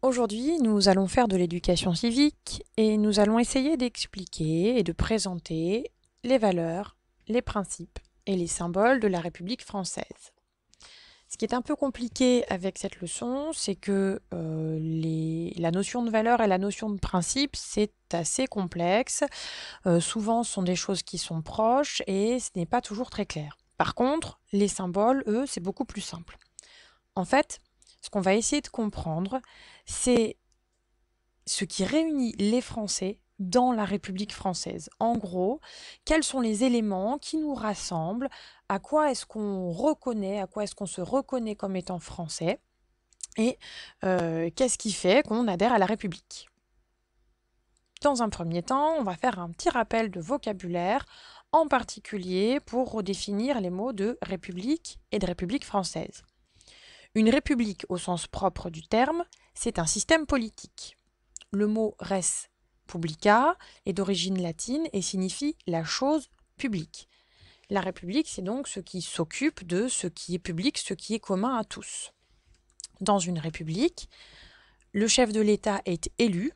Aujourd'hui, nous allons faire de l'éducation civique et nous allons essayer d'expliquer et de présenter les valeurs, les principes et les symboles de la République française. Ce qui est un peu compliqué avec cette leçon, c'est que la notion de valeur et la notion de principe, c'est assez complexe. Souvent, ce sont des choses qui sont proches et ce n'est pas toujours très clair. Par contre, les symboles, eux, c'est beaucoup plus simple. En fait, ce qu'on va essayer de comprendre, c'est ce qui réunit les Français dans la République française. En gros, quels sont les éléments qui nous rassemblent, à quoi est-ce qu'on reconnaît, à quoi est-ce qu'on se reconnaît comme étant français, et qu'est-ce qui fait qu'on adhère à la République. Dans un premier temps, on va faire un petit rappel de vocabulaire, en particulier pour redéfinir les mots de République et de République française. Une république au sens propre du terme, c'est un système politique. Le mot res publica est d'origine latine et signifie la chose publique. La République, c'est donc ce qui s'occupe de ce qui est public, ce qui est commun à tous. Dans une République, le chef de l'État est élu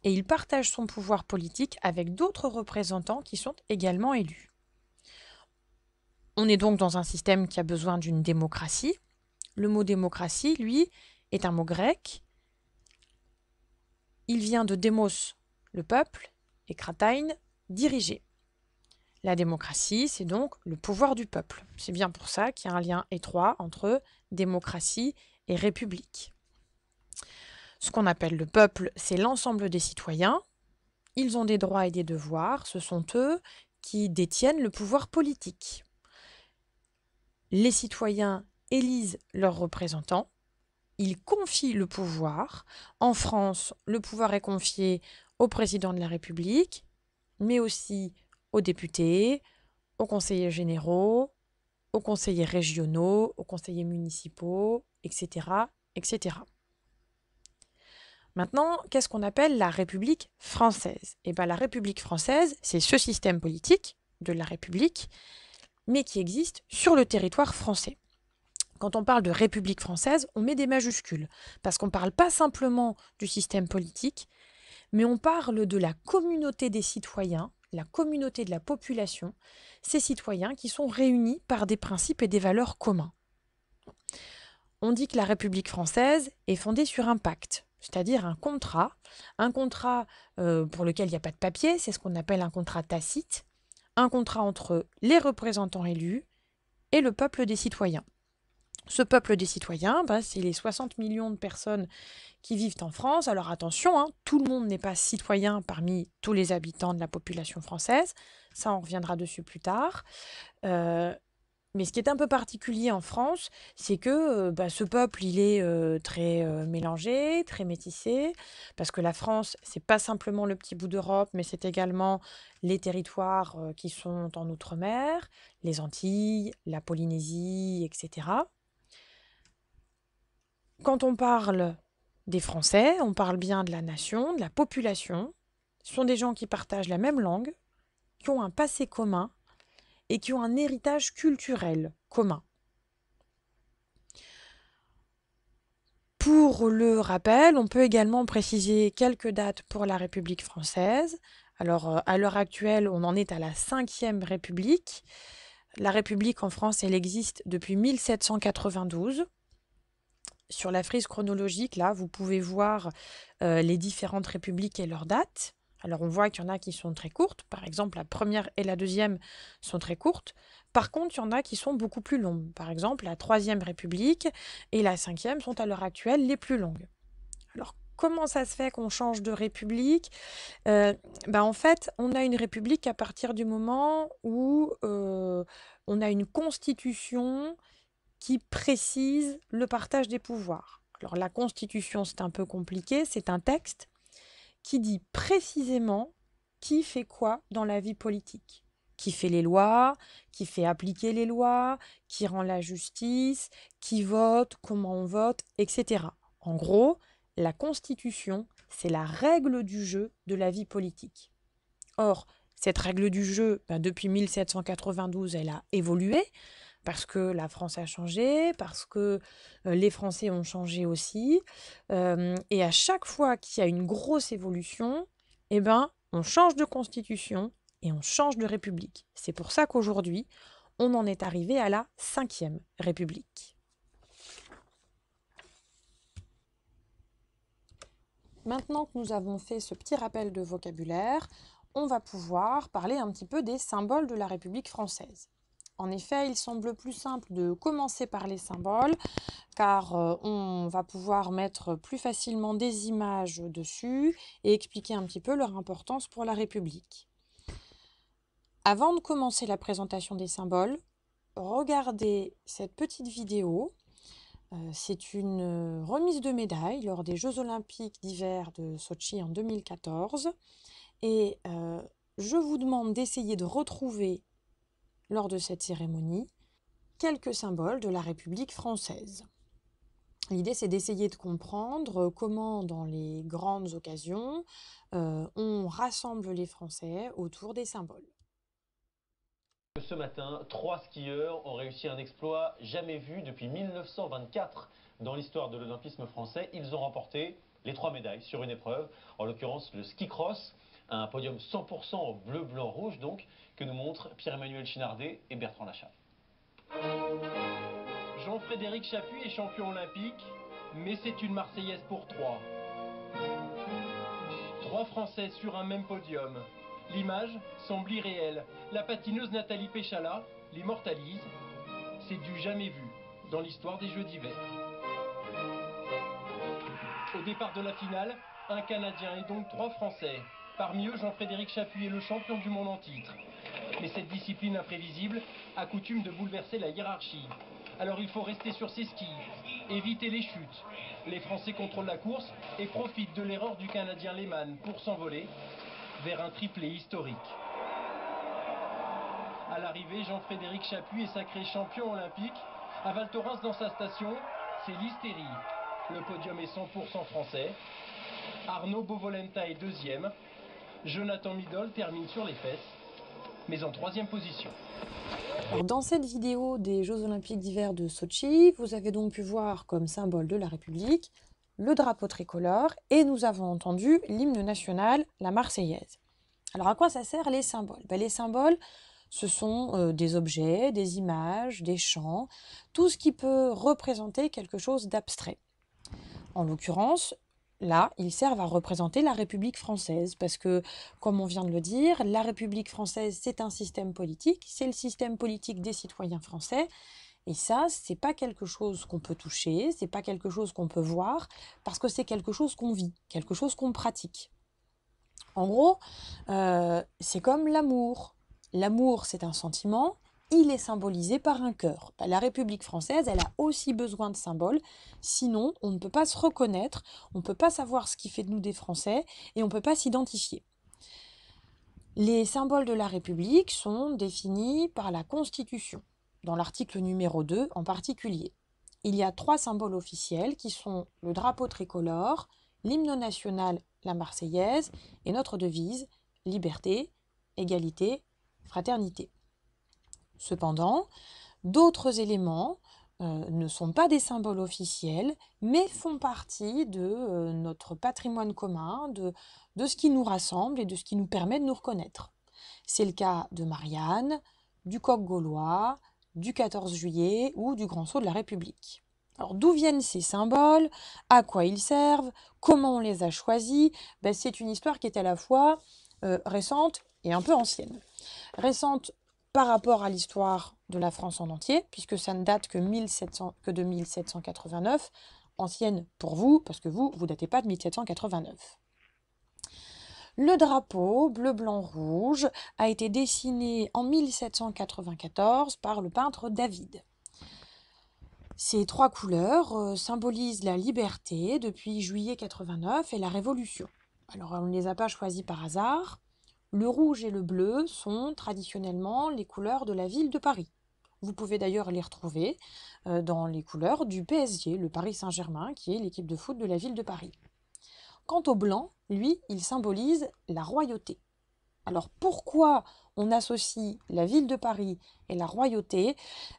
et il partage son pouvoir politique avec d'autres représentants qui sont également élus. On est donc dans un système qui a besoin d'une démocratie. Le mot démocratie, lui, est un mot grec. Il vient de démos, le peuple, et kratein, diriger. La démocratie, c'est donc le pouvoir du peuple. C'est bien pour ça qu'il y a un lien étroit entre démocratie et république. Ce qu'on appelle le peuple, c'est l'ensemble des citoyens. Ils ont des droits et des devoirs. Ce sont eux qui détiennent le pouvoir politique. Les citoyens élisent leurs représentants. Ils confient le pouvoir. En France, le pouvoir est confié au président de la République, mais aussi aux députés, aux conseillers généraux, aux conseillers régionaux, aux conseillers municipaux, etc., etc. Maintenant, qu'est-ce qu'on appelle la République française? Eh bien, la République française, c'est ce système politique de la République, mais qui existe sur le territoire français. Quand on parle de République française, on met des majuscules, parce qu'on ne parle pas simplement du système politique, mais on parle de la communauté des citoyens, la communauté de la population, ces citoyens qui sont réunis par des principes et des valeurs communs. On dit que la République française est fondée sur un pacte, c'est-à-dire un contrat pour lequel il n'y a pas de papier, c'est ce qu'on appelle un contrat tacite, un contrat entre les représentants élus et le peuple des citoyens. Ce peuple des citoyens, c'est les 60 millions de personnes qui vivent en France. Alors attention, tout le monde n'est pas citoyen parmi tous les habitants de la population française. Ça, on reviendra dessus plus tard. Mais ce qui est un peu particulier en France, c'est que ce peuple, il est très mélangé, très métissé, parce que la France, c'est pas simplement le petit bout d'Europe, mais c'est également les territoires qui sont en Outre-mer, les Antilles, la Polynésie, etc. Quand on parle des Français, on parle bien de la nation, de la population. Ce sont des gens qui partagent la même langue, qui ont un passé commun et qui ont un héritage culturel commun. Pour le rappel, on peut également préciser quelques dates pour la République française. Alors, à l'heure actuelle, on en est à la 5e République. La République en France, elle existe depuis 1792. Sur la frise chronologique, là, vous pouvez voir les différentes républiques et leurs dates. Alors, on voit qu'il y en a qui sont très courtes. Par exemple, la première et la deuxième sont très courtes. Par contre, il y en a qui sont beaucoup plus longues. Par exemple, la troisième République et la cinquième sont à l'heure actuelle les plus longues. Alors, comment ça se fait qu'on change de république? En fait, on a une république à partir du moment où on a une constitution qui précise le partage des pouvoirs. Alors la Constitution, c'est un peu compliqué, c'est un texte qui dit précisément qui fait quoi dans la vie politique. Qui fait les lois, qui fait appliquer les lois, qui rend la justice, qui vote, comment on vote, etc. En gros, la Constitution, c'est la règle du jeu de la vie politique. Or, cette règle du jeu, depuis 1792, elle a évolué. parce que la France a changé, parce que les Français ont changé aussi. Et à chaque fois qu'il y a une grosse évolution, eh ben, on change de constitution et on change de république. C'est pour ça qu'aujourd'hui, on en est arrivé à la 5e République. Maintenant que nous avons fait ce petit rappel de vocabulaire, on va pouvoir parler un petit peu des symboles de la République française. En effet, il semble plus simple de commencer par les symboles, car on va pouvoir mettre plus facilement des images dessus et expliquer un petit peu leur importance pour la République. Avant de commencer la présentation des symboles, regardez cette petite vidéo. C'est une remise de médaille lors des Jeux olympiques d'hiver de Sotchi en 2014. Et je vous demande d'essayer de retrouver, lors de cette cérémonie, quelques symboles de la République française. L'idée, c'est d'essayer de comprendre comment, dans les grandes occasions, on rassemble les Français autour des symboles. Ce matin, 3 skieurs ont réussi un exploit jamais vu depuis 1924 dans l'histoire de l'olympisme français. Ils ont remporté les 3 médailles sur une épreuve, en l'occurrence le ski cross, un podium 100% en bleu, blanc, rouge donc, que nous montrent Pierre-Emmanuel Chinardet et Bertrand Lachave. Jean-Frédéric Chappuis est champion olympique, mais c'est une Marseillaise pour 3. 3 Français sur un même podium. L'image semble irréelle. La patineuse Nathalie Péchala l'immortalise. C'est du jamais vu dans l'histoire des Jeux d'hiver. Au départ de la finale, un Canadien et donc 3 Français. Parmi eux, Jean-Frédéric Chappuis est le champion du monde en titre. Mais cette discipline imprévisible a coutume de bouleverser la hiérarchie. Alors il faut rester sur ses skis, éviter les chutes. Les Français contrôlent la course et profitent de l'erreur du Canadien Lehmann pour s'envoler vers un triplé historique. À l'arrivée, Jean-Frédéric Chappuis est sacré champion olympique. À Val Thorens, dans sa station, c'est l'hystérie. Le podium est 100% français. Arnaud Bovolenta est deuxième. Jonathan Midol termine sur les fesses, mais en 3e position. Alors, dans cette vidéo des Jeux olympiques d'hiver de Sotchi, vous avez donc pu voir comme symbole de la République le drapeau tricolore et nous avons entendu l'hymne national, la Marseillaise. Alors à quoi ça sert les symboles? Les symboles, ce sont des objets, des images, des chants, tout ce qui peut représenter quelque chose d'abstrait. En l'occurrence, là, ils servent à représenter la République française, parce que, comme on vient de le dire, la République française, c'est un système politique, c'est le système politique des citoyens français, et ça, c'est pas quelque chose qu'on peut toucher, c'est pas quelque chose qu'on peut voir, parce que c'est quelque chose qu'on vit, quelque chose qu'on pratique. En gros, c'est comme l'amour. L'amour, c'est un sentiment, il est symbolisé par un cœur. La République française, elle a aussi besoin de symboles, sinon on ne peut pas se reconnaître, on ne peut pas savoir ce qui fait de nous des Français, et on ne peut pas s'identifier. Les symboles de la République sont définis par la Constitution, dans l'article numéro 2 en particulier. Il y a 3 symboles officiels qui sont le drapeau tricolore, l'hymne national, la Marseillaise, et notre devise, liberté, égalité, fraternité. Cependant, d'autres éléments ne sont pas des symboles officiels, mais font partie de notre patrimoine commun, de ce qui nous rassemble et de ce qui nous permet de nous reconnaître. C'est le cas de Marianne, du coq gaulois, du 14 juillet ou du grand sceau de la République. Alors d'où viennent ces symboles? À quoi ils servent? Comment on les a choisis? C'est une histoire qui est à la fois récente et un peu ancienne. Récente par rapport à l'histoire de la France en entier, puisque ça ne date que de 1789, ancienne pour vous, parce que vous datez pas de 1789. Le drapeau bleu, blanc, rouge a été dessiné en 1794 par le peintre David. Ces 3 couleurs symbolisent la liberté depuis juillet 89 et la Révolution. Alors on ne les a pas choisis par hasard. Le rouge et le bleu sont traditionnellement les couleurs de la ville de Paris. Vous pouvez d'ailleurs les retrouver dans les couleurs du PSG, le Paris Saint-Germain, qui est l'équipe de foot de la ville de Paris. Quant au blanc, lui, il symbolise la royauté. Alors pourquoi on associe la ville de Paris et la royauté?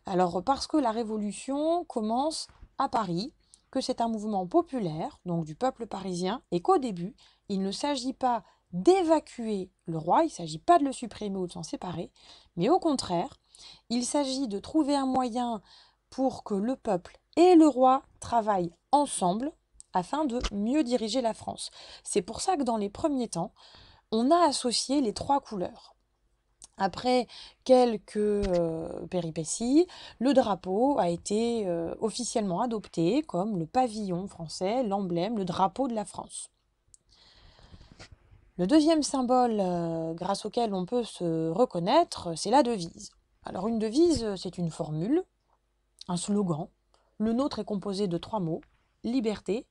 Alors parce que la Révolution commence à Paris, que c'est un mouvement populaire, donc du peuple parisien, et qu'au début, il ne s'agit pas d'évacuer le roi, il ne s'agit pas de le supprimer ou de s'en séparer, mais au contraire, il s'agit de trouver un moyen pour que le peuple et le roi travaillent ensemble afin de mieux diriger la France. C'est pour ça que dans les premiers temps, on a associé les trois couleurs. Après quelques péripéties, le drapeau a été officiellement adopté comme le pavillon français, l'emblème, le drapeau de la France. Le deuxième symbole grâce auquel on peut se reconnaître, c'est la devise. Alors une devise, c'est une formule, un slogan. Le nôtre est composé de trois mots, liberté,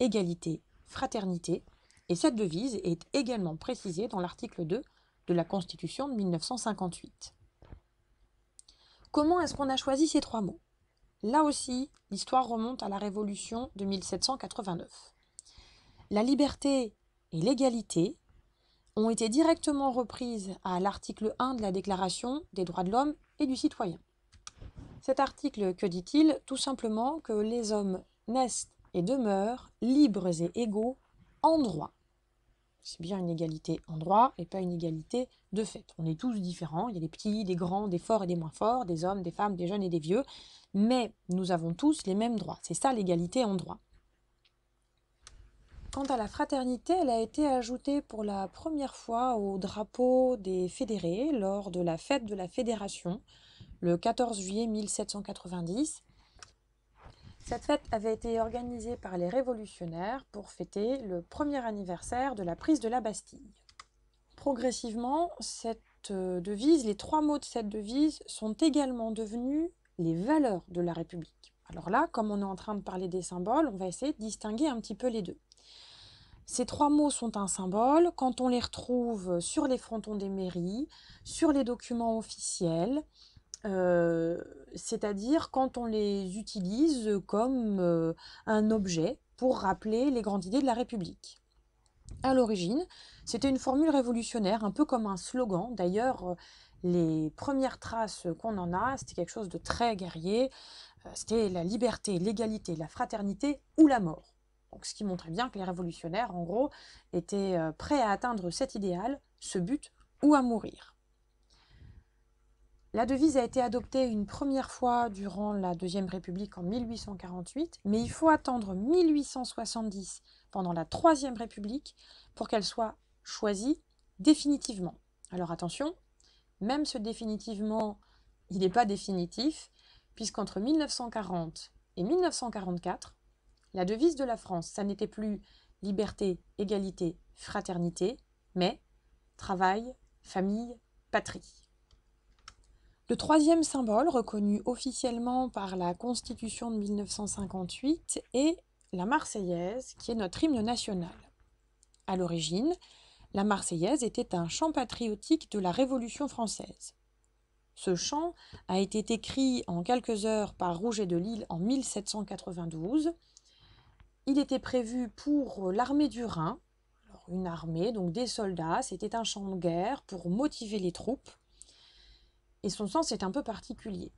égalité, fraternité. Et cette devise est également précisée dans l'article 2 de la Constitution de 1958. Comment est-ce qu'on a choisi ces trois mots? Là aussi, l'histoire remonte à la Révolution de 1789. La liberté et l'égalité ont été directement reprises à l'article 1 de la Déclaration des droits de l'homme et du citoyen. Cet article, que dit-il? Tout simplement que les hommes naissent et demeurent libres et égaux en droit. C'est bien une égalité en droit et pas une égalité de fait. On est tous différents, il y a des petits, des grands, des forts et des moins forts, des hommes, des femmes, des jeunes et des vieux, mais nous avons tous les mêmes droits. C'est ça l'égalité en droit. Quant à la fraternité, elle a été ajoutée pour la première fois au drapeau des fédérés lors de la fête de la Fédération, le 14 juillet 1790. Cette fête avait été organisée par les révolutionnaires pour fêter le premier anniversaire de la prise de la Bastille. Progressivement, cette devise, les trois mots de cette devise sont également devenus les valeurs de la République. Alors là, comme on est en train de parler des symboles, on va essayer de distinguer un petit peu les deux. Ces trois mots sont un symbole quand on les retrouve sur les frontons des mairies, sur les documents officiels, c'est-à-dire quand on les utilise comme un objet pour rappeler les grandes idées de la République. À l'origine, c'était une formule révolutionnaire, un peu comme un slogan. D'ailleurs, les premières traces qu'on en a, c'était quelque chose de très guerrier. C'était la liberté, l'égalité, la fraternité ou la mort. Donc, ce qui montrait bien que les révolutionnaires, en gros, étaient prêts à atteindre cet idéal, ce but, ou à mourir. La devise a été adoptée une première fois durant la Deuxième République en 1848, mais il faut attendre 1870, pendant la Troisième République, pour qu'elle soit choisie définitivement. Alors attention, même ce définitivement, il n'est pas définitif, puisqu'entre 1940 et 1944, la devise de la France, ça n'était plus liberté, égalité, fraternité, mais travail, famille, patrie. Le troisième symbole, reconnu officiellement par la Constitution de 1958, est la Marseillaise, qui est notre hymne national. À l'origine, la Marseillaise était un chant patriotique de la Révolution française. Ce chant a été écrit en quelques heures par Rouget de Lisle en 1792. Il était prévu pour l'armée du Rhin, alors une armée, donc des soldats. C'était un chant de guerre pour motiver les troupes. Et son sens est un peu particulier.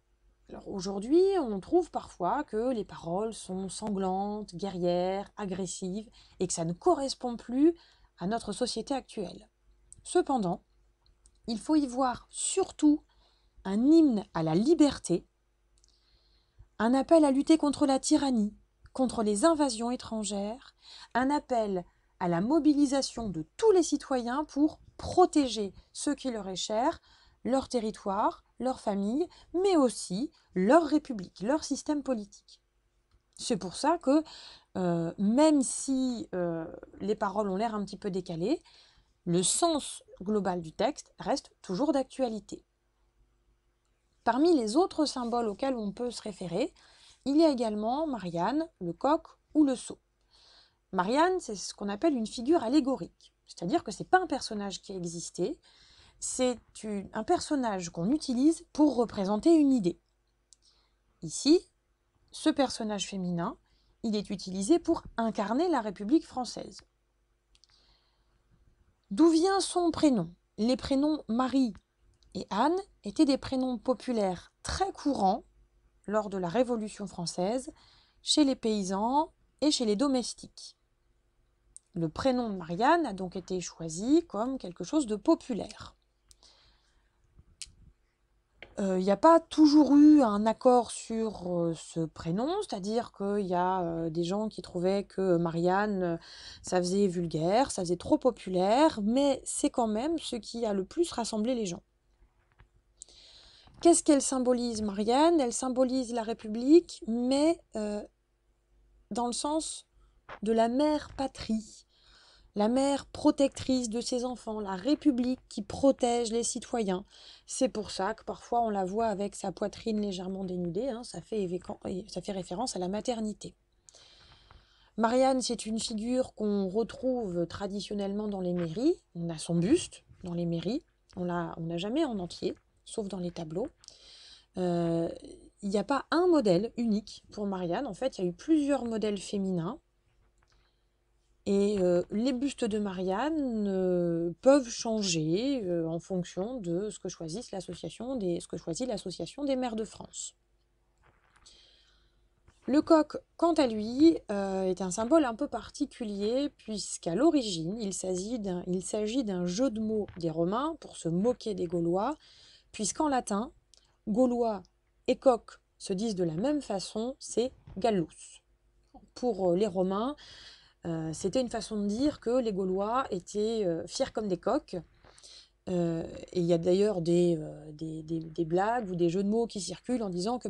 Alors aujourd'hui, on trouve parfois que les paroles sont sanglantes, guerrières, agressives, et que ça ne correspond plus à notre société actuelle. Cependant, il faut y voir surtout un hymne à la liberté, un appel à lutter contre la tyrannie, contre les invasions étrangères, un appel à la mobilisation de tous les citoyens pour protéger ce qui leur est cher, leur territoire, leur famille, mais aussi leur république, leur système politique. C'est pour ça que même si les paroles ont l'air un petit peu décalées, le sens global du texte reste toujours d'actualité. Parmi les autres symboles auxquels on peut se référer, il y a également Marianne, le coq ou le sceau. Marianne, c'est ce qu'on appelle une figure allégorique, c'est-à-dire que ce n'est pas un personnage qui a existé, c'est un personnage qu'on utilise pour représenter une idée. Ici, ce personnage féminin, il est utilisé pour incarner la République française. D'où vient son prénom? Les prénoms Marie et Anne étaient des prénoms populaires très courants lors de la Révolution française chez les paysans et chez les domestiques. Le prénom de Marianne a donc été choisi comme quelque chose de populaire. Il n'y a pas toujours eu un accord sur ce prénom, c'est-à-dire qu'il y a des gens qui trouvaient que Marianne, ça faisait vulgaire, ça faisait trop populaire, mais c'est quand même ce qui a le plus rassemblé les gens. Qu'est-ce qu'elle symbolise, Marianne? Elle symbolise la République, mais dans le sens de la mère patrie, la mère protectrice de ses enfants, la République qui protège les citoyens. C'est pour ça que parfois on la voit avec sa poitrine légèrement dénudée, hein, ça fait référence à la maternité. Marianne, c'est une figure qu'on retrouve traditionnellement dans les mairies. On a son buste dans les mairies, on n'a jamais en entier, sauf dans les tableaux. Il n'y a pas un modèle unique pour Marianne. En fait, il y a eu plusieurs modèles féminins. Et les bustes de Marianne peuvent changer en fonction de ce que choisit l'association des maires de France. Le coq, quant à lui, est un symbole un peu particulier puisqu'à l'origine, il s'agit d'un jeu de mots des Romains pour se moquer des Gaulois, puisqu'en latin, Gaulois et coq se disent de la même façon, c'est Gallus. Pour les Romains, c'était une façon de dire que les Gaulois étaient fiers comme des coqs. Et il y a d'ailleurs des blagues ou des jeux de mots qui circulent en disant que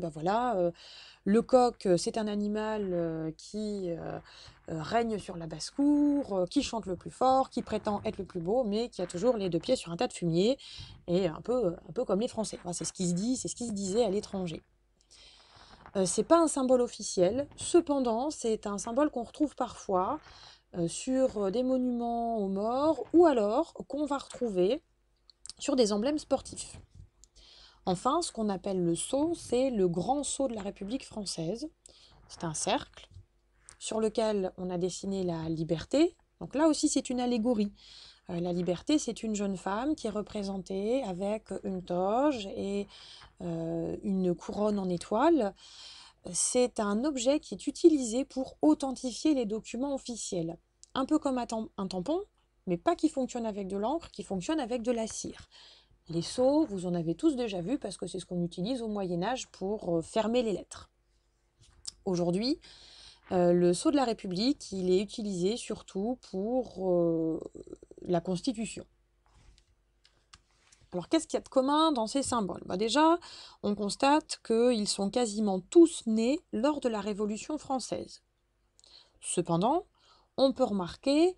le coq, c'est un animal qui règne sur la basse-cour, qui chante le plus fort, qui prétend être le plus beau, mais qui a toujours les deux pieds sur un tas de fumier, et un peu comme les Français. Enfin, c'est ce qui se dit, c'est ce qui se disait à l'étranger. C'est pas un symbole officiel, cependant, c'est un symbole qu'on retrouve parfois sur des monuments aux morts ou alors qu'on va retrouver sur des emblèmes sportifs. Enfin, ce qu'on appelle le sceau, c'est le grand sceau de la République française. C'est un cercle sur lequel on a dessiné la liberté. Donc là aussi, c'est une allégorie. La liberté, c'est une jeune femme qui est représentée avec une toge et une couronne en étoile. C'est un objet qui est utilisé pour authentifier les documents officiels. Un peu comme un tampon, mais pas qui fonctionne avec de l'encre, qui fonctionne avec de la cire. Les sceaux, vous en avez tous déjà vu parce que c'est ce qu'on utilise au Moyen-Âge pour fermer les lettres. Aujourd'hui, le sceau de la République, il est utilisé surtout pour la Constitution. Alors, qu'est-ce qu'il y a de commun dans ces symboles? Déjà, on constate qu'ils sont quasiment tous nés lors de la Révolution française. Cependant, on peut remarquer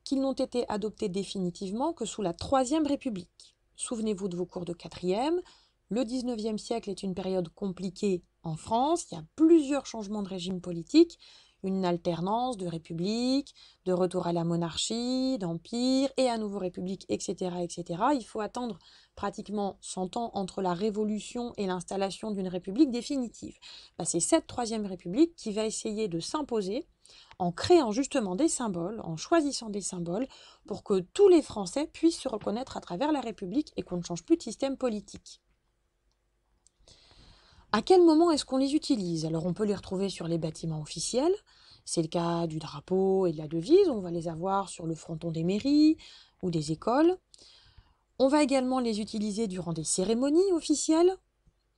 qu'ils n'ont été adoptés définitivement que sous la Troisième République. Souvenez-vous de vos cours de quatrième, le 19e siècle est une période compliquée en France, il y a plusieurs changements de régime politique, une alternance de république, de retour à la monarchie, d'empire, et à nouveau république, etc., etc. Il faut attendre pratiquement 100 ans entre la Révolution et l'installation d'une république définitive. C'est cette Troisième République qui va essayer de s'imposer en créant justement des symboles, en choisissant des symboles, pour que tous les Français puissent se reconnaître à travers la République et qu'on ne change plus de système politique. À quel moment est-ce qu'on les utilise? Alors on peut les retrouver sur les bâtiments officiels, c'est le cas du drapeau et de la devise, on va les avoir sur le fronton des mairies ou des écoles. On va également les utiliser durant des cérémonies officielles,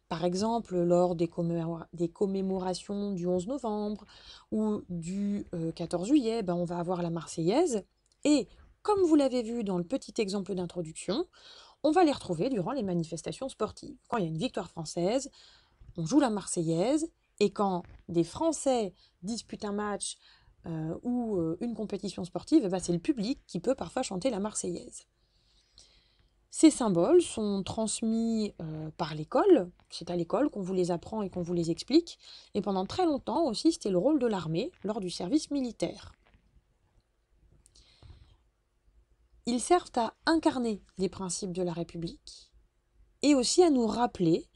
par exemple lors des commémorations du 11 novembre ou du 14 juillet, on va avoir la Marseillaise. Et comme vous l'avez vu dans le petit exemple d'introduction, on va les retrouver durant les manifestations sportives. Quand il y a une victoire française, on joue la Marseillaise, et quand des Français disputent un match ou une compétition sportive, c'est le public qui peut parfois chanter la Marseillaise. Ces symboles sont transmis par l'école, c'est à l'école qu'on vous les apprend et qu'on vous les explique, et pendant très longtemps aussi c'était le rôle de l'armée lors du service militaire. Ils servent à incarner les principes de la République et aussi à nous rappeler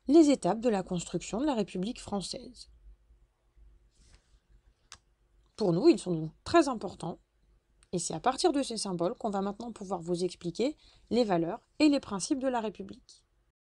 les étapes de la construction de la République française. Pour nous, ils sont donc très importants Et c'est à partir de ces symboles qu'on va maintenant pouvoir vous expliquer les valeurs et les principes de la République.